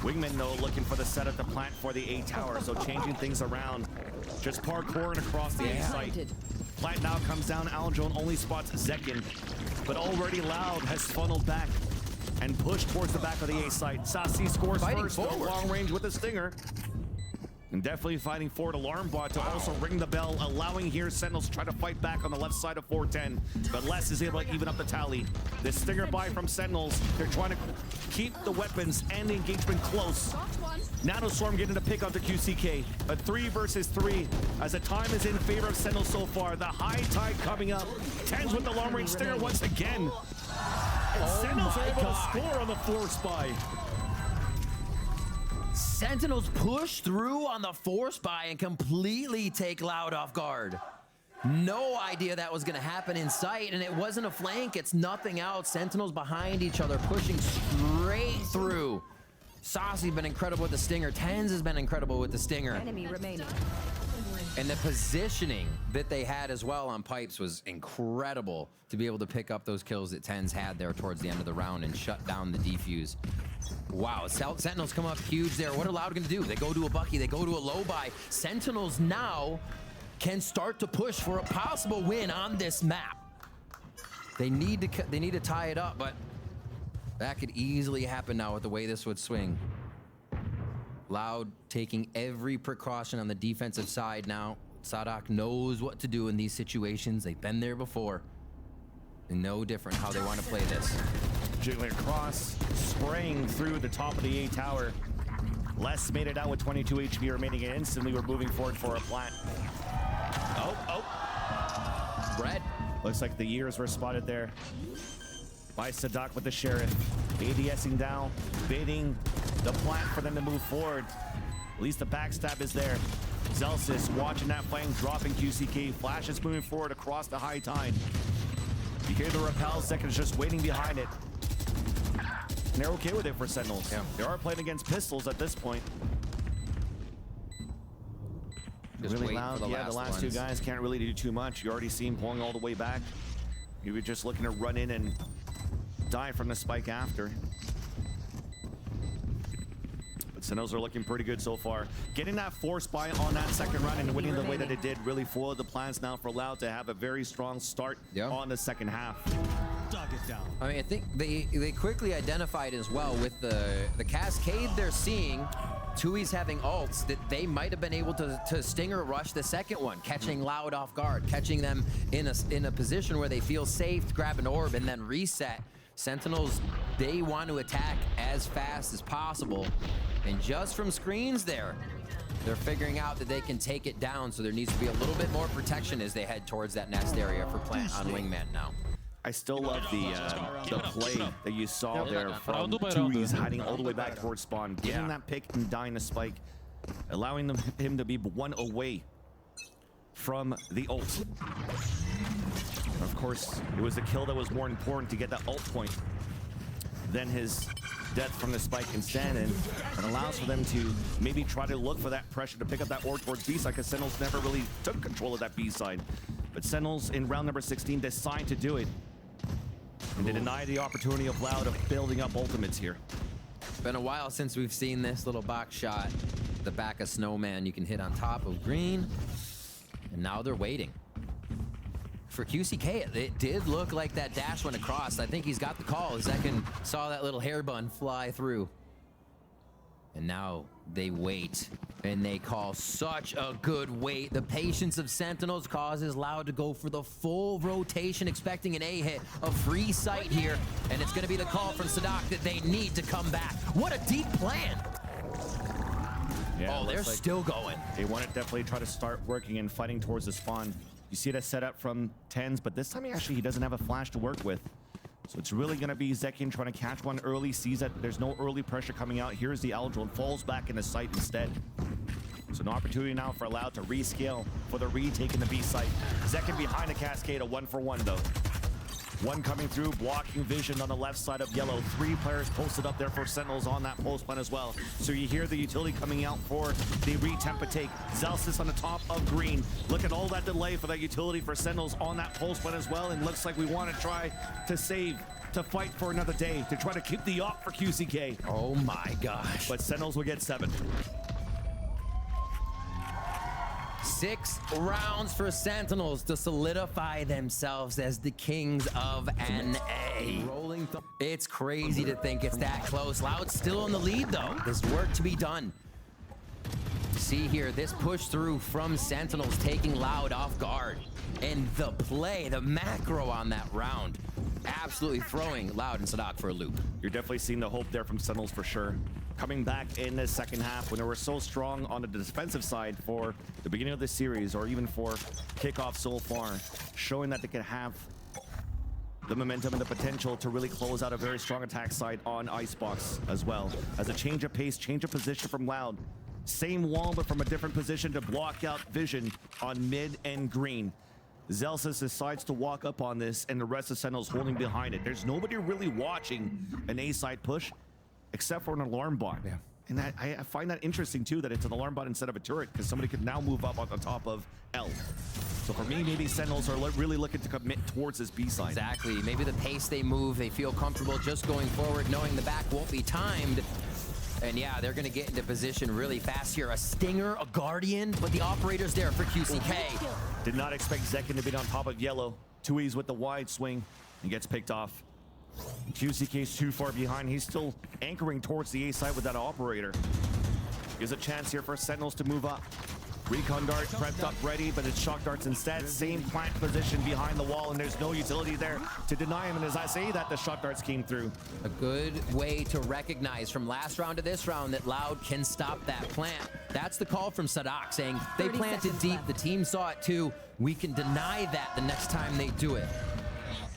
Wingman though looking for the setup to plant for the A tower, so changing things around. Just parkouring across the A site. Plant now comes down. Aljon only spots Zekin, but already Loud has funneled back and pushed towards the back of the A site. Sassy scores first, though, long range with the Stinger. And definitely fighting forward alarm bot to also ring the bell, allowing here Sentinels to try to fight back on the left side of 410. But Les is able to even up the tally. The Stinger buy from Sentinels. They're trying to keep the weapons and the engagement close. Nano Swarm getting the pick onto QCK. A 3 versus 3 as the time is in favor of Sentinels so far. The high tide coming up. Tens with the long range Stinger once again. And Sentinels are able to score on the force buy. Sentinels push through on the force buy and completely take Loud off guard. No idea that was going to happen in sight, and it wasn't a flank. It's nothing else. Sentinels behind each other, pushing straight through. Saucy's been incredible with the Stinger. Tens has been incredible with the Stinger. Enemy remaining. And the positioning that they had as well on pipes was incredible to be able to pick up those kills that Tens had there towards the end of the round and shut down the defuse. Wow, Sentinels come up huge there. What are Loud going to do? They go to a Bucky, they go to a low buy. Sentinels now can start to push for a possible win on this map. They need to tie it up, but that could easily happen now with the way this would swing. Loud taking every precaution on the defensive side now. Sadak knows what to do in these situations. They've been there before. And no different how they want to play this. Jiggling across, spraying through the top of the A tower. Les made it out with 22 HP remaining, and instantly we're moving forward for a plant. Red. Looks like the years were spotted there by Sadak with the Sheriff. ADSing down, baiting the plant for them to move forward. At least the backstab is there. Zelsis watching that flank, dropping QCK. Flash is moving forward across the high tide. You hear the repel, Second is just waiting behind it. And they're okay with it for Sentinels. Yeah. They are playing against pistols at this point. Just really wait loud. for the The last 2 guys can't really do too much. You already see him pulling all the way back. You were just looking to run in and die from the spike after. But Sentinels are looking pretty good so far. Getting that force buy on that second run and winning the way that it did really foiled the plans now for Loud to have a very strong start on the second half. I mean, I think they quickly identified as well with the cascade they're seeing. Tui's having ults that they might have been able to Stinger rush the second one, catching Loud off guard, catching them in a position where they feel safe to grab an orb and then reset. Sentinels, they want to attack as fast as possible. And just from screens there, they're figuring out that they can take it down, so there needs to be a little bit more protection as they head towards that nest area for Plant on Wingman now. I still love the play that you saw there from Tui's hiding all the way back towards spawn, getting that pick and dying the spike, allowing him to be one away from the ult. Of course, it was the kill that was more important to get that ult point than his death from the spike instead, and it allows for them to maybe try to look for that pressure to pick up that orb towards B-side, because Sentinels never really took control of that B-side. But Sentinels in round number 16 decide to do it, and they deny the opportunity of Loud of building up ultimates here. Been a while since we've seen this little box shot. The back of Snowman you can hit on top of green, and now they're waiting. For QCK, it did look like that dash went across. I think he's got the call. Zekin saw that little hair bun fly through. And now they wait, and they call such a good wait. The patience of Sentinels causes Loud to go for the full rotation, expecting an A hit, a free sight here, and it's gonna be the call from Sadak that they need to come back. What a deep plan. Yeah, oh, they're still going. They want to definitely try to start working and fighting towards the spawn. You see that setup from TenZ, but this time he doesn't have a flash to work with. So it's really going to be Zekin trying to catch one early, sees that there's no early pressure coming out. Here's the Aldril and falls back into sight instead. So an opportunity now for Loud to rescale for the retake in the B site. Zekin behind the cascade, a 1-for-1 though. One coming through, blocking vision on the left side of yellow. 3 players posted up there for Sentinels on that post plan as well. So you hear the utility coming out for the retempa take. Zelsis on the top of green. Look at all that delay for that utility for Sentinels on that post plan as well. And looks like we want to try to save, to fight for another day, to try to keep the op for QCK. Oh my gosh. But Sentinels will get 7. 6 rounds for Sentinels to solidify themselves as the kings of NA. It's crazy to think it's that close. Loud's still in the lead though. There's work to be done. See here, this push through from Sentinels taking Loud off guard. And the play, the macro on that round, absolutely throwing Loud and Sadak for a loop. You're definitely seeing the hope there from Sentinels for sure. Coming back in the second half when they were so strong on the defensive side for the beginning of the series, or even for kickoff so far, showing that they can have the momentum and the potential to really close out a very strong attack side on ICEBOX as well. As a change of pace, change of position from Loud. Same wall, but from a different position to block out vision on mid and green. Zelsis decides to walk up on this, and the rest of Sentinels holding behind it. There's nobody really watching an A-side push, except for an alarm bot. Yeah. And I find that interesting too, that it's an alarm bot instead of a turret, because somebody could now move up on the top of L. So for me, maybe Sentinels are really looking to commit towards this B side. Exactly. Maybe the pace they move, they feel comfortable just going forward, knowing the back won't be timed. And yeah, they're going to get into position really fast here. A Stinger, a Guardian, but the operator's there for QCK. Did not expect Zekin to be on top of yellow. Tui's with the wide swing and gets picked off. QCK's too far behind. He's still anchoring towards the A side with that operator. Gives a chance here for Sentinels to move up. Recon dart prepped up ready, but it's shock darts instead. Same plant position behind the wall, and there's no utility there to deny him. And as I say that, the shock darts came through. A good way to recognize from last round to this round that Loud can stop that plant. That's the call from Sadak saying they planted deep. The team saw it too. We can deny that the next time they do it.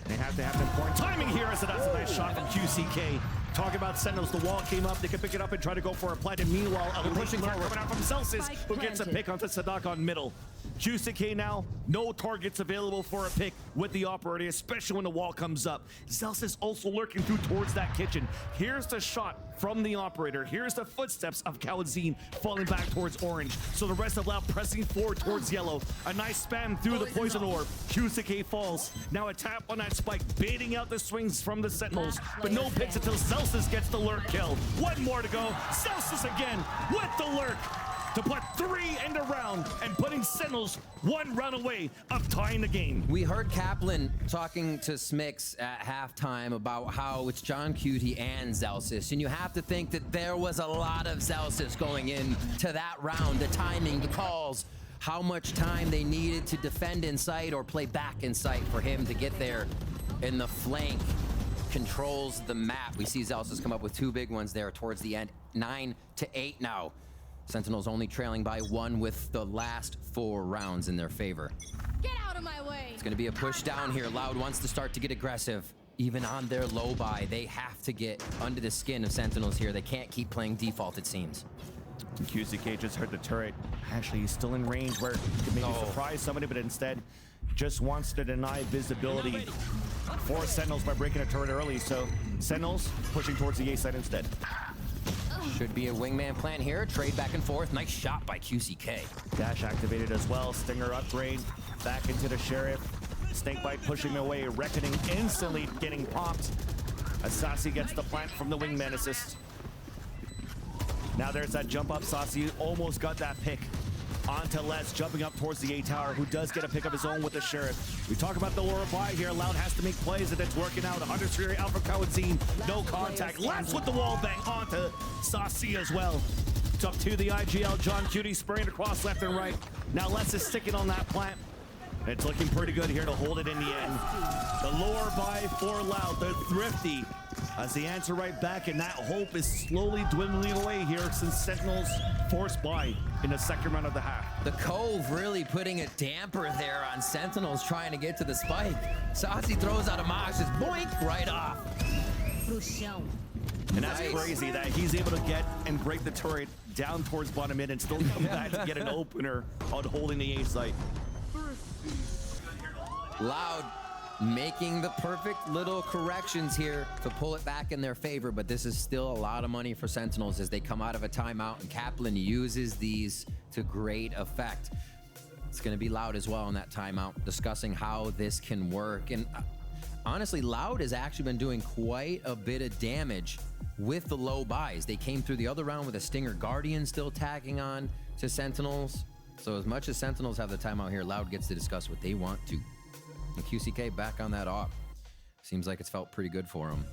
They have to have important timing here, as that's a nice shot from QCK. Talking about Sentinels, the wall came up. They could pick it up and try to go for a plant. And meanwhile, a pushing coming out from Celsius, who gets a pick onto Sadak on middle. QCK now, no targets available for a pick with the operator, especially when the wall comes up. Celsius also lurking through towards that kitchen. Here's the shot from the operator. Here's the footsteps of Kawazine falling back towards orange. So the rest of Loud pressing forward towards yellow. A nice spam through the poison orb. QCK falls. Now a tap on that spike, baiting out the swings from the Sentinels. But no picks until Celsius gets the lurk kill. One more to go. Celsius again with the lurk to put 3 in the round and putting Sentinels 1 round away of tying the game. We heard Kaplan talking to Smix at halftime about how it's John Cutie and Zelsis, and you have to think that there was a lot of Zelsis going into that round, the timing, the calls, how much time they needed to defend in sight or play back in sight for him to get there in the flank. controls the map. We see Zelsis come up with 2 big ones there towards the end. 9-8 now. Sentinels only trailing by 1 with the last 4 rounds in their favor. Get out of my way. It's gonna be a push down here. Loud wants to start to get aggressive. Even on their low buy, they have to get under the skin of Sentinels here. They can't keep playing default, it seems. QCK just heard the turret. Actually, he's still in range where he could maybe surprise somebody, but instead just wants to deny visibility for Sentinels by breaking a turret early. So Sentinels pushing towards the A side instead. Should be a wingman plan here. Trade back and forth. Nice shot by QCK. Dash activated as well. Stinger upgrade. Back into the Sheriff. Snakebite pushing away. Reckoning instantly getting popped. Asasi gets the plant from the wingman assist. Now there's that jump up. Sasi almost got that pick onto Les, jumping up towards the A tower, who does get a pick of his own with the Sheriff. We talk about the lower buy here. Loud has to make plays, and it's working out. 100 Fury, Alpha Kawadzine, no contact. Les with the wall bang onto Sasi as well. It's up to the IGL. John Cutie spraying across left and right. Now Les is sticking on that plant. It's looking pretty good here to hold it in the end. The lower buy for Loud, the Thrifty, as the answer right back, and that hope is slowly dwindling away here since Sentinels forced buy in the second round of the half. The Cove really putting a damper there on Sentinels trying to get to the spike. Sasi throws out a mosh, just boink, right off. And that's crazy that he's able to get and break the turret down towards bottom mid and still come back to get an opener on holding the A site. Loud making the perfect little corrections here to pull it back in their favor, but this is still a lot of money for Sentinels as they come out of a timeout, and Kaplan uses these to great effect. It's going to be Loud as well in that timeout, discussing how this can work. And honestly, Loud has actually been doing quite a bit of damage with the low buys. They came through the other round with a Stinger Guardian still tagging on to Sentinels. So as much as Sentinels have the timeout here, Loud gets to discuss what they want to. And QCK back on that op. Seems like it's felt pretty good for them.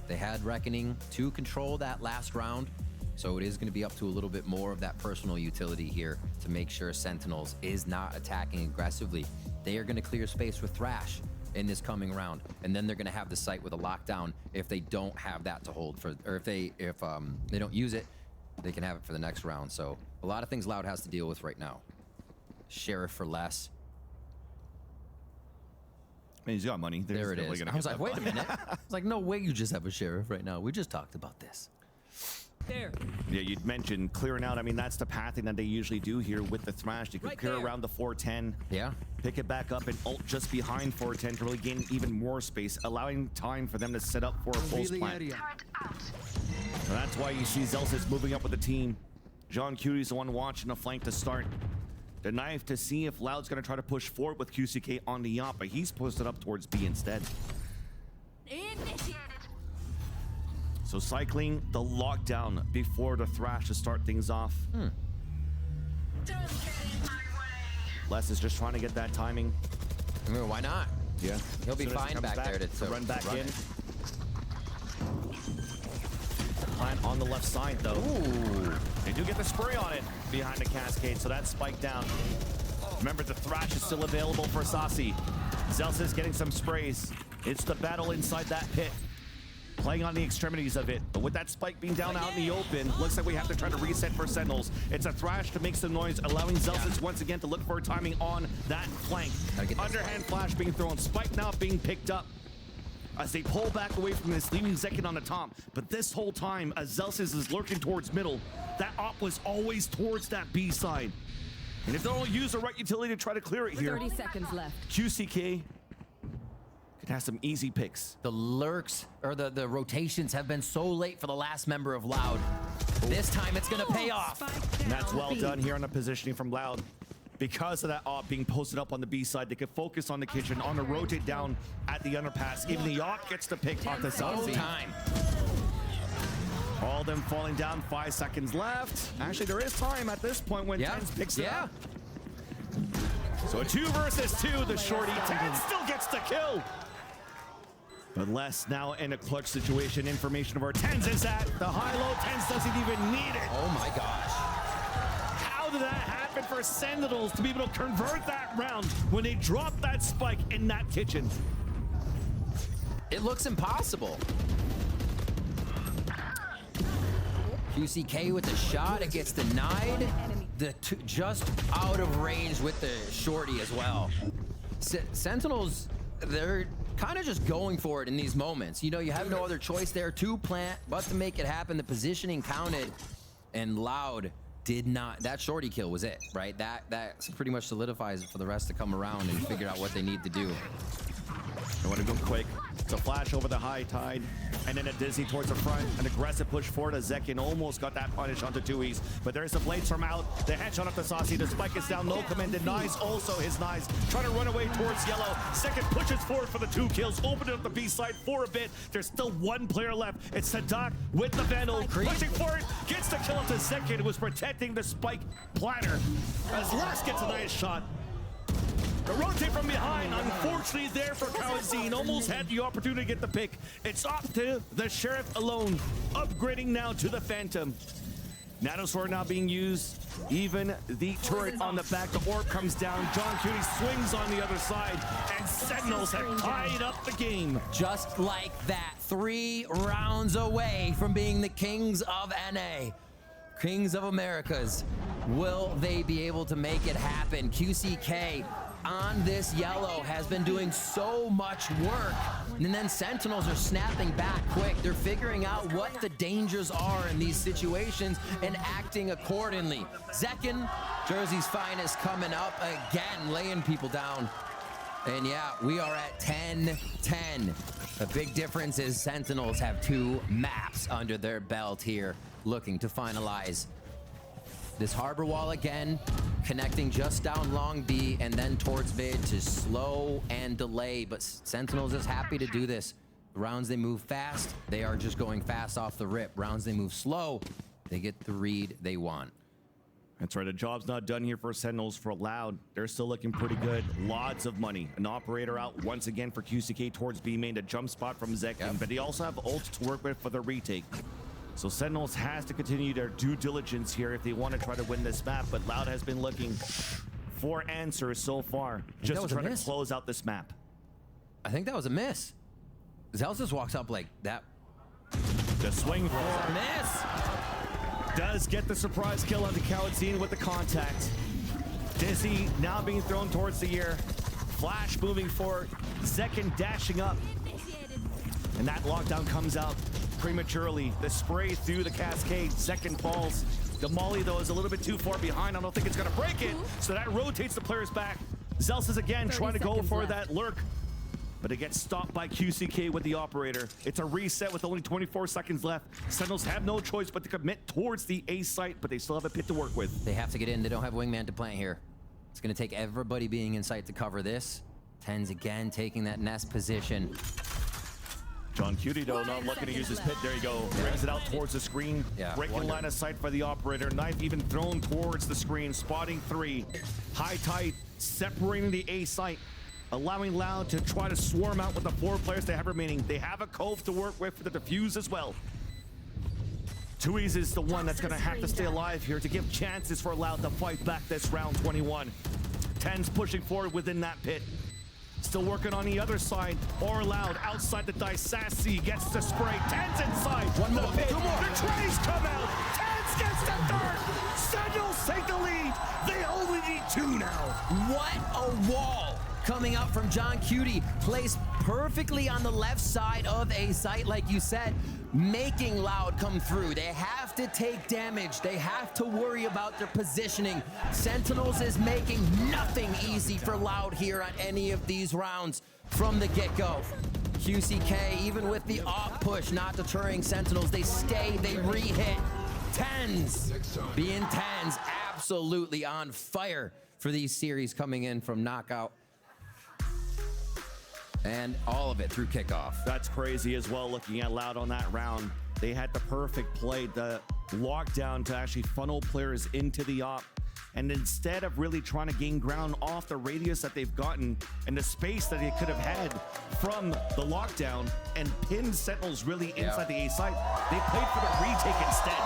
They had Reckoning to control that last round, so it is going to be up to a little bit more of that personal utility here to make sure Sentinels is not attacking aggressively. They are going to clear space with Thrash in this coming round, and then they're going to have the site with a lockdown if they don't have that to hold for, or if they don't use it, they can have it for the next round. So a lot of things Loud has to deal with right now. Sheriff for less. I mean, he's got money. There it is. I was like, wait a minute. I was like, no way you just have a Sheriff right now. We just talked about this. There. Yeah, you'd mentioned clearing out. I mean, that's the pathing that they usually do here with the Thrash. You could clear around the 410. Yeah. Pick it back up and ult just behind 410 to really gain even more space, allowing time for them to set up for a pulse plant. So that's why you see Zelsis moving up with the team. John Cutie's the one watching the flank to start. The knife to see if Loud's going to try to push forward with QCK on the yacht, but he's posted up towards B instead. Initiated. So cycling the lockdown before the Thrash to start things off. Don't get in my way. Les is just trying to get that timing. I mean, why not? Yeah. He'll be fine back there to run back in. it. Plant on the left side, though. Ooh. They do get the spray on it behind the cascade, so that's spiked down. Remember, the Thrash is still available for Sasi. Zelsis getting some sprays. It's the battle inside that pit. Playing on the extremities of it, but with that spike being down out in the open, looks like we have to try to reset for Sentinels. It's a Thrash to make some noise, allowing Zelsis once again to look for timing on that flank. Underhand flash being thrown, spike now being picked up as they pull back away from this, leaving Zekin on the top. But this whole time, as Zelsis is lurking towards middle, that op was always towards that B side. And if they don't use the right utility to try to clear it here, 30 seconds left. QCK could have some easy picks. The lurks, or the rotations have been so late for the last member of Loud. This time it's gonna pay off. And that's well done here on the positioning from Loud. Because of that op being posted up on the B side, they could focus on the kitchen, on the rotate down at the underpass. Even the op gets the pick off the Sasi. Time. All of them falling down, 5 seconds left. Actually, there is time at this point when Tens picks it up. So a 2 versus 2, the shorty. Tens still gets the kill. But Les now in a clutch situation. Information of where Tens is at. The high-low, Tens doesn't even need it. Oh my gosh. How did that happen for Sentinels to be able to convert that round when they dropped that spike in that kitchen? it looks impossible. QCK with the shot, it gets denied. Just out of range with the shorty as well. Sentinels, they're kind of just going for it in these moments. You know, you have no other choice there to plant, but to make it happen. The positioning counted, and Loud did not. That shorty kill was it, right? That pretty much solidifies it for the rest to come around and figure out what they need to do. They want to go quick. It's a flash over the high tide, and then a Dizzy towards the front. An aggressive push forward as Zekin almost got that punish onto Tui's, but there's the blades from out. The headshot off the Saucy. The spike is down. No command denies also his knives. Trying to run away towards Yellow. Second pushes forward for the 2 kills. Opened up the B side for a bit. There's still 1 player left. It's Sadak with the Vandal. Pushing forward. Gets the kill onto Zekin, who was protecting the spike platter. As Last gets a nice shot. The rotate from behind, unfortunately there for Kawazine. Almost had the opportunity to get the pick. It's off to the Sheriff alone. Upgrading now to the Phantom. Nanosword now being used. Even the turret on the back. The orb comes down. John Cutie swings on the other side. And Sentinels have tied up the game. Just like that, 3 rounds away from being the Kings of NA. Kings of Americas. Will they be able to make it happen? QCK on this Yellow has been doing so much work, and then Sentinels are snapping back quick. They're figuring out what the dangers are in these situations and acting accordingly. Zekin, Jersey's finest, coming up again, laying people down. And yeah, we are at 10-10. The big difference is Sentinels have 2 maps under their belt here, looking to finalize this harbor wall again, connecting just down long B and then towards mid to slow and delay. But Sentinels is happy to do this. Rounds they move fast, they are just going fast off the rip. Rounds they move slow, they get the read they want. That's right, the job's not done here for Sentinels. For Loud, they're still looking pretty good. Lots of money. An operator out once again for QCK towards B main, a jump spot from Zekin, but they also have ults to work with for the retake. So Sentinels has to continue their due diligence here if they want to try to win this map, but Loud has been looking for answers so far, just to try to close out this map. I think that was a miss. Zels just walks up like that. The swing for a miss. Does get the surprise kill onto Kawazine with the contact. Dizzy now being thrown towards the air. Flash moving forward. Zekin dashing up. And that lockdown comes out prematurely. The spray through the cascade. Zekin falls. The molly, though, is a little bit too far behind. I don't think it's going to break it. So that rotates the players back. Zels is again trying to go for that lurk, but it gets stopped by QCK with the operator. It's a reset with only 24 seconds left. Sentinels have no choice but to commit towards the A site, but they still have a pit to work with. They have to get in. They don't have wingman to plant here. It's going to take everybody being in sight to cover this. Tens again taking that nest position. John Cutie, though, not looking to use his pit. There you go. Brings it out towards the screen. Breaking line of sight for the operator. Knife even thrown towards the screen. Spotting 3. High tide separating the A site, allowing Loud to try to swarm out with the 4 players they have remaining. They have a cove to work with for the defuse as well. Tui's is the one that's going to have to stay alive here to give chances for Loud to fight back this round 21. Tens pushing forward within that pit. Still working on the other side. Or Loud outside the dice. Sassy gets the spray. Tens inside. One more. The 2 more. The trays come out. Tens gets the third. Sentinels take the lead. They only need 2 now. What a wall coming up from John Cutie, placed perfectly on the left side of a site, like you said, making Loud come through. They have to take damage. They have to worry about their positioning. Sentinels is making nothing easy for Loud here on any of these rounds from the get-go. QCK, even with the off push, not deterring Sentinels. They stay, they re-hit. Tens, being Tens, absolutely on fire for these series coming in from Knockout. And all of it through kickoff. That's crazy as well, looking at Loud on that round. They had the perfect play, the lockdown to actually funnel players into the op. And instead of really trying to gain ground off the radius that they've gotten and the space that they could have had from the lockdown and pinned Sentinels really inside the A site, they played for the retake instead.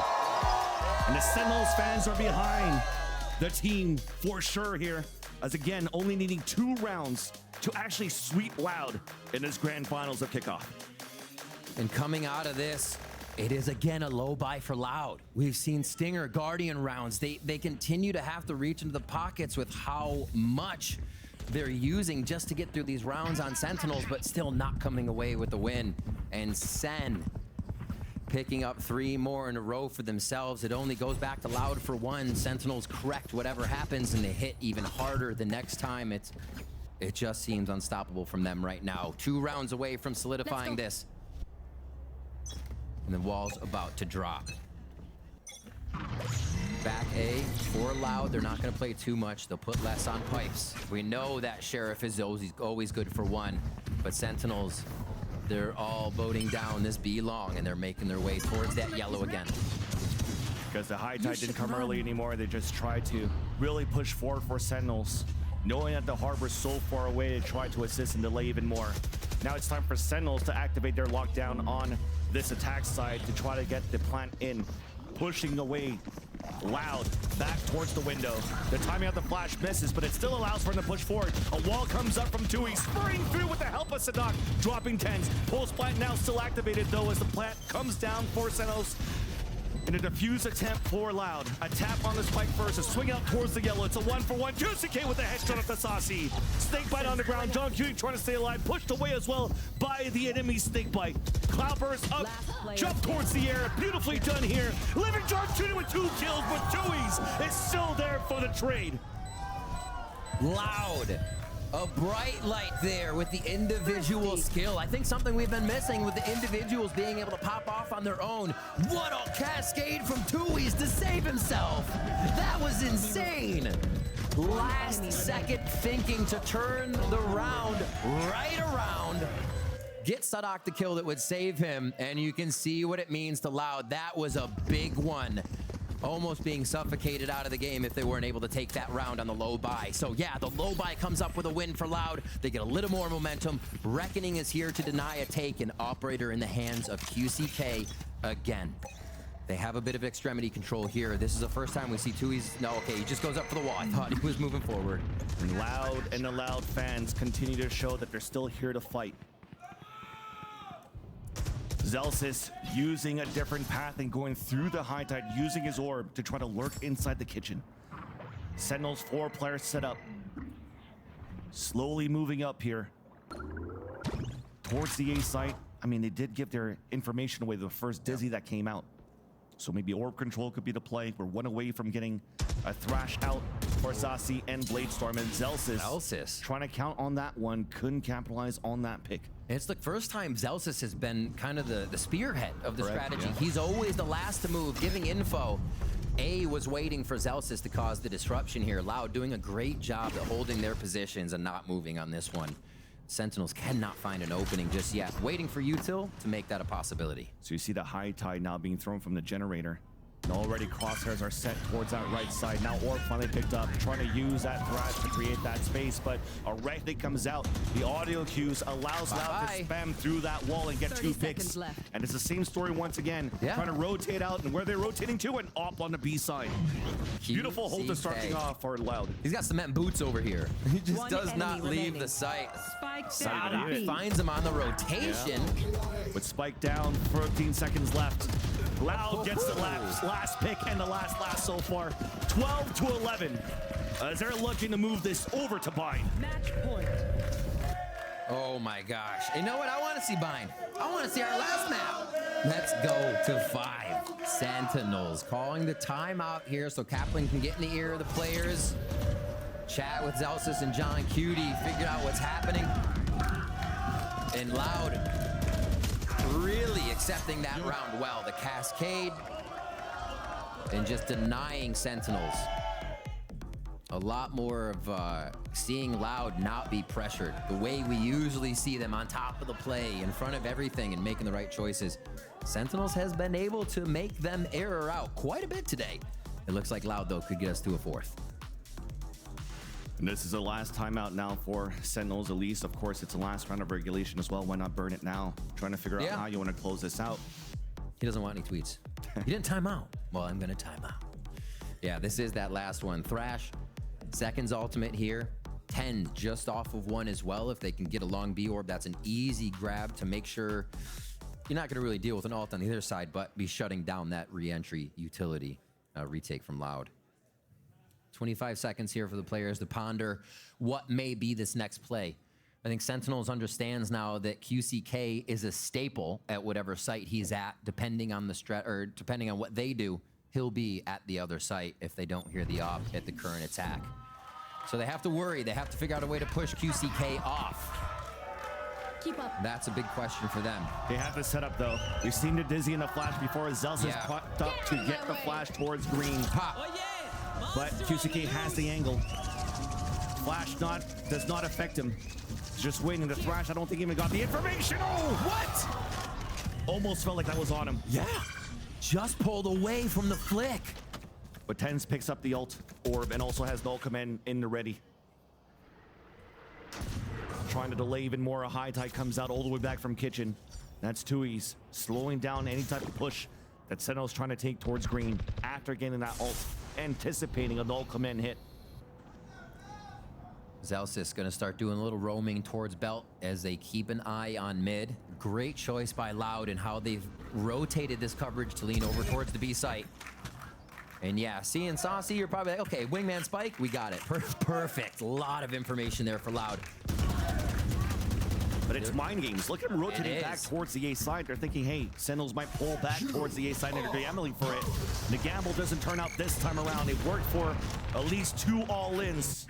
And the Sentinels fans are behind the team for sure here. as again, only needing 2 rounds to actually sweep Loud in this grand finals of kickoff. And coming out of this, it is again a low buy for Loud. We've seen Stinger, Guardian rounds. They continue to have to reach into the pockets with how much they're using just to get through these rounds on Sentinels, but still not coming away with the win. And SEN picking up 3 more in a row for themselves. It only goes back to Loud for 1. Sentinels correct whatever happens, and they hit even harder the next time. It just seems unstoppable from them right now. 2 rounds away from solidifying this. And the wall's about to drop. Back A for Loud. They're not going to play too much. They'll put less on pipes. We know that Sheriff is always good for 1, but Sentinels, they're all boating down this B long, and they're making their way towards that yellow again. Because the high tide didn't come early anymore, they just tried to really push forward for Sentinels, knowing that the harbor's so far away, they try to assist and delay even more. Now it's time for Sentinels to activate their lockdown on this attack side to try to get the plant in, pushing away Loud back towards the window. The timing of the flash misses, but it still allows for them to push forward. A wall comes up from Tui, spurring through with the help of Sadak, dropping 10s. Pulse plant now still activated though as the plant comes down for Sentinels. In a defuse attempt for Loud. A tap on the spike first, a swing out towards the yellow. It's a 1-for-1. Juicy K with a headshot at the Saucy. Snake bite on the ground. John Cutie trying to stay alive. Pushed away as well by the enemy snake bite. Cloudburst up, jump towards the air. Beautifully done here. Living John Cutie with 2 kills, but Tui's is still there for the trade. Loud. A bright light there with the individual skill. I think something we've been missing with the individuals being able to pop off on their own. What a cascade from Tui's to save himself. That was insane. Last second thinking to turn the round right around. Get Sadak the kill that would save him, and you can see what it means to Loud. That was a big one. Almost being suffocated out of the game if they weren't able to take that round on the low buy. So yeah, the low buy comes up with a win for Loud. They get a little more momentum. Reckoning is here to deny a take, an operator in the hands of QCK again. They have a bit of extremity control here. This is the first time we see Tui's. No, okay, he just goes up for the wall. I thought he was moving forward. And Loud and the Loud fans continue to show that they're still here to fight. Zelsis using a different path and going through the high tide, using his orb to try to lurk inside the kitchen. Sentinels 4 players set up. Slowly moving up here towards the A site. I mean, they did give their information away the first Dizzy that came out. So maybe orb control could be the play. We're 1 away from getting a thrash out for Zasi and Bladestorm, and Zelsis trying to count on that one, couldn't capitalize on that pick. It's the first time Zelsis has been kind of the spearhead of the Correct, strategy. yeah. He's always the last to move, giving info. A was waiting for Zelsis to cause the disruption here. Loud doing a great job at holding their positions and not moving on this one. Sentinels cannot find an opening just yet. Waiting for Util to make that a possibility. So you see the high tide now being thrown from the generator. And already crosshairs are set towards that right side. Now Orb finally picked up, trying to use that thrash to create that space, but a Arachne comes out. The audio cues allows Loud to spam through that wall and get 2 picks. And it's the same story once again. Trying to rotate out, and where they're rotating to, and up on the B side. Beautiful hold to starting off for Loud. He's got cement boots over here. He just does not leave the site. Spike Finds him on the rotation. With Spike down, 14 seconds left. Loud gets the last pick and the last so far. 12-11. As they're looking to move this over to Bind. Match point. Oh my gosh. You know what? I want to see Bind. I want to see our last map. Let's go to 5. Sentinels calling the timeout here so Kaplan can get in the ear of the players. Chat with Zelsis and John Cutie. Figure out what's happening. And Loud really accepting that round well. The cascade and just denying Sentinels. A lot more of seeing Loud not be pressured. The way we usually see them on top of the play, in front of everything and making the right choices. Sentinels has been able to make them error out quite a bit today. It looks like Loud, though, could get us to a 4th. And this is the last timeout now for Sentinels, at least. Of course, it's the last round of regulation as well. Why not burn it now? Trying to figure out how you want to close this out. He doesn't want any tweets. He didn't time out. Well, I'm going to time out. Yeah, this is that last one. Thrash, Seconds ultimate here. 10 just off of one as well. If they can get a long B orb, that's an easy grab to make sure you're not going to really deal with an ult on the other side, but be shutting down that re-entry utility retake from Loud. 25 seconds here for the players to ponder what may be this next play. I think Sentinels understands now that QCK is a staple at whatever site he's at, depending on the depending on what they do, he'll be at the other site if they don't hear the op at the current attack. So they have to worry. They have to figure out a way to push QCK off. Keep up. That's a big question for them. They have the setup though. We've seen the Dizzy in the flash before. Zelsa's popped up to get the flash towards green. Pop. But QCK has the angle. Flash does not affect him. He's just waiting to thrash. I don't think he even got the information. Oh, what? Almost felt like that was on him. Yeah. Just pulled away from the flick. But Tens picks up the ult orb and also has null command in the ready. Trying to delay even more. A high tide comes out all the way back from kitchen. That's Tui's slowing down any type of push that Sentinel's trying to take towards green after getting that ult, anticipating a null command hit. Zelsis gonna start doing a little roaming towards Belt as they keep an eye on mid. Great choice by Loud and how they've rotated this coverage to lean over towards the B site. And yeah, seeing Saucy, you're probably like, okay, wingman spike, we got it. Perfect. A lot of information there for Loud. But it's mind games. Look at him rotating back towards the A side. They're thinking, hey, Sentinels might pull back towards the A side and they're gambling for it. The gamble doesn't turn out this time around. It worked for at least 2 all-ins.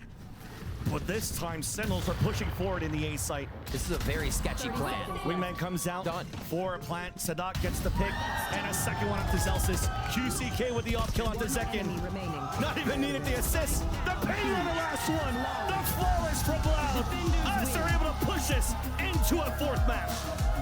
But this time, Sentinels are pushing forward in the A site. This is a very sketchy plan. Wingman comes out. Done. For a plant. Sadak gets the pick. And a second one up to Zelsis. QCK with the off kill onto Zekin. Not even needed the assist. The ping on the last one. The flawless from Loud. Us are able to push us into a 4th match.